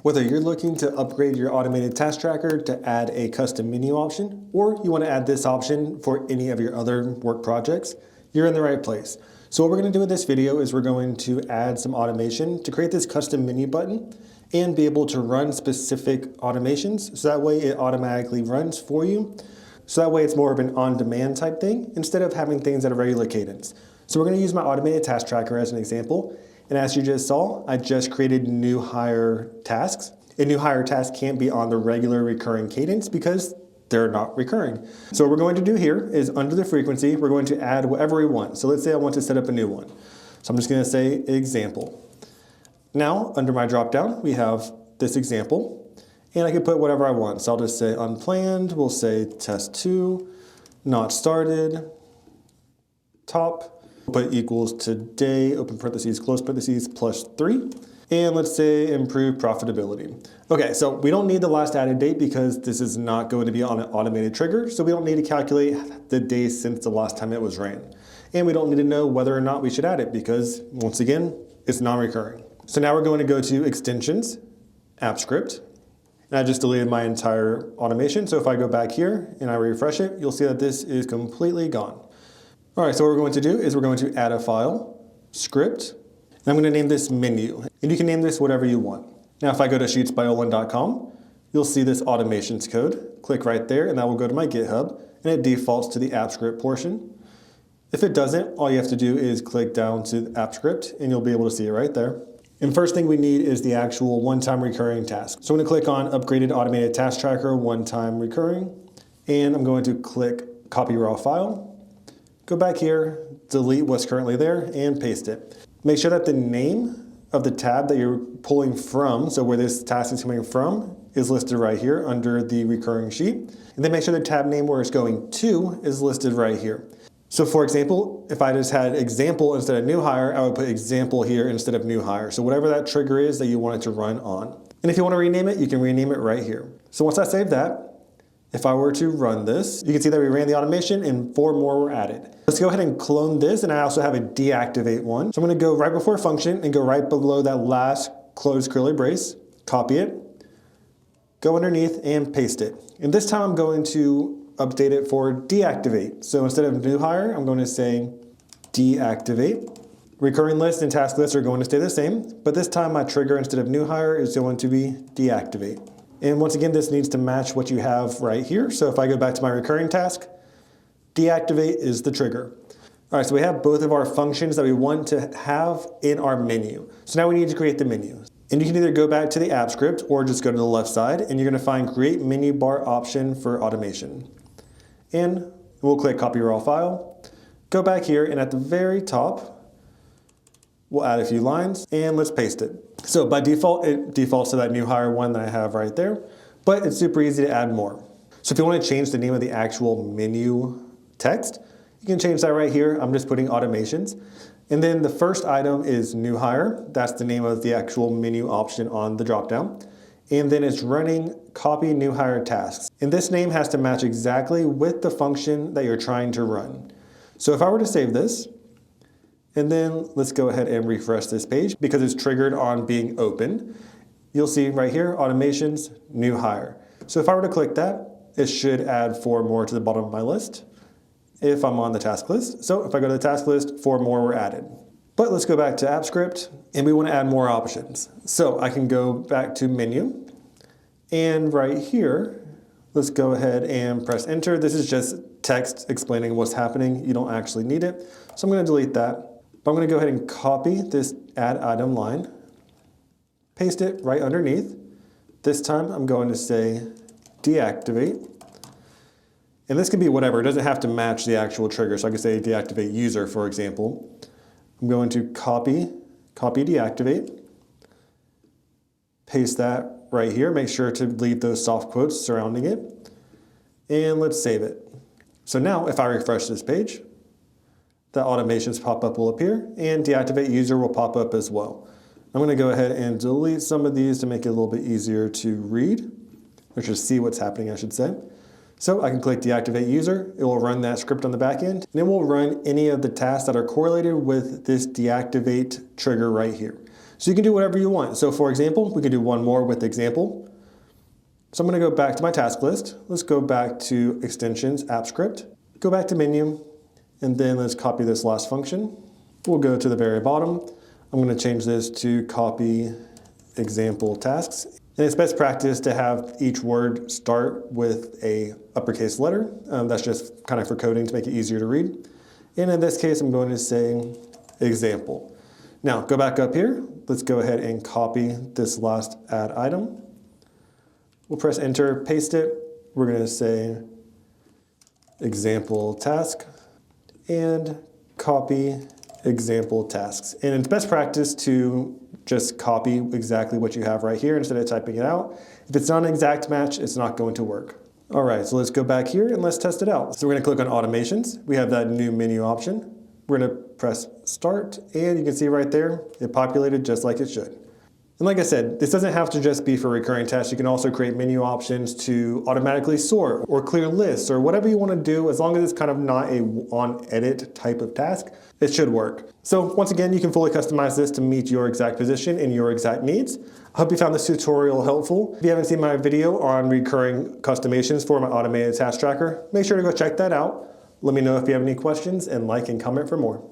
Whether you're looking to upgrade your automated task tracker to add a custom menu option, or you want to add this option for any of your other work projects, you're in the right place. So what we're going to do in this video is we're going to add some automation to create this custom menu button and be able to run specific automations. So that way it automatically runs for you. So that way it's more of an on-demand type thing instead of having things at a regular cadence. So we're going to use my automated task tracker as an example. And as you just saw, I just created new hire tasks. A new hire task can't be on the regular recurring cadence because they're not recurring. So what we're going to do here is under the frequency, we're going to add whatever we want. So let's say I want to set up a new one. So I'm just going to say example. Now, under my dropdown, we have this example, and I can put whatever I want. So I'll just say unplanned, we'll say test 2, not started, top, put equals today, open parentheses, close parentheses, +3. And let's say improve profitability. Okay, so we don't need the last added date because this is not going to be on an automated trigger. So we don't need to calculate the days since the last time it was ran. And we don't need to know whether or not we should add it because once again, it's non-recurring. So now we're going to go to extensions, app script. And I just deleted my entire automation. So if I go back here and I refresh it, you'll see that this is completely gone. All right, so what we're going to do is we're going to add a file, script, and I'm going to name this menu. And you can name this whatever you want. Now, if I go to sheetsbyolin.com, you'll see this automations code. Click right there, and that will go to my GitHub, and it defaults to the app script portion. If it doesn't, all you have to do is click down to the app script, and you'll be able to see it right there. And first thing we need is the actual one-time recurring task. So I'm going to click on Upgraded Automated Task Tracker, one-time recurring, and I'm going to click Copy Raw File. Go back here, delete what's currently there, and paste it. Make sure that the name of the tab that you're pulling from, so where this task is coming from, is listed right here under the recurring sheet. And then make sure the tab name where it's going to is listed right here. So for example, if I just had example instead of new hire, I would put example here instead of new hire. So whatever that trigger is that you want it to run on. And if you want to rename it, you can rename it right here. So once I save that, if I were to run this, you can see that we ran the automation and 4 more were added. Let's go ahead and clone this, and I also have a deactivate one. So I'm going to go right before function and go right below that last closed curly brace, copy it, go underneath and paste it. And this time I'm going to update it for deactivate. So instead of new hire, I'm going to say deactivate. Recurring list and task list are going to stay the same, but this time my trigger instead of new hire is going to be deactivate. And once again, this needs to match what you have right here. So if I go back to my recurring task, deactivate is the trigger. All right, so we have both of our functions that we want to have in our menu. So now we need to create the menu. And you can either go back to the app script or just go to the left side and you're gonna find create menu bar option for automation. And we'll click copy raw file, go back here, and at the very top, we'll add a few lines and let's paste it. So by default, it defaults to that new hire one that I have right there, but it's super easy to add more. So if you want to change the name of the actual menu text, you can change that right here. I'm just putting automations. And then the first item is new hire. That's the name of the actual menu option on the dropdown. And then it's running copy new hire tasks. And this name has to match exactly with the function that you're trying to run. So if I were to save this, and then let's go ahead and refresh this page because it's triggered on being open. You'll see right here, automations, new hire. So if I were to click that, it should add 4 more to the bottom of my list if I'm on the task list. So if I go to the task list, 4 more were added. But let's go back to app script and we want to add more options. So I can go back to menu and right here, let's go ahead and press enter. This is just text explaining what's happening. You don't actually need it. So I'm going to delete that. But I'm going to go ahead and copy this add item line, paste it right underneath. This time I'm going to say deactivate. And this can be whatever. It doesn't have to match the actual trigger. So I can say deactivate user, for example. I'm going to copy deactivate, paste that right here. Make sure to leave those soft quotes surrounding it. And let's save it. So now if I refresh this page, the automations pop-up will appear and deactivate user will pop up as well. I'm going to go ahead and delete some of these to make it a little bit easier to read, or to see what's happening, I should say. So I can click deactivate user, it will run that script on the back end, and it will run any of the tasks that are correlated with this deactivate trigger right here. So you can do whatever you want. So for example, we could do one more with example. So I'm going to go back to my task list. Let's go back to extensions, app script, go back to menu, and then let's copy this last function. We'll go to the very bottom. I'm going to change this to copy example tasks. And it's best practice to have each word start with a uppercase letter. That's just kind of for coding to make it easier to read. And in this case, I'm going to say example. Now go back up here. Let's go ahead and copy this last add item. We'll press enter, paste it. We're going to say example task and copy example tasks. And it's best practice to just copy exactly what you have right here instead of typing it out. If it's not an exact match, it's not going to work. All right, so let's go back here and let's test it out. So we're going to click on automations. We have that new menu option. We're going to press start, and you can see right there, it populated just like it should. And like I said, this doesn't have to just be for recurring tasks. You can also create menu options to automatically sort or clear lists or whatever you want to do, as long as it's kind of not a on edit type of task, it should work. So once again, you can fully customize this to meet your exact position and your exact needs. I hope you found this tutorial helpful. If you haven't seen my video on recurring customizations for my automated task tracker, make sure to go check that out. Let me know if you have any questions and like and comment for more.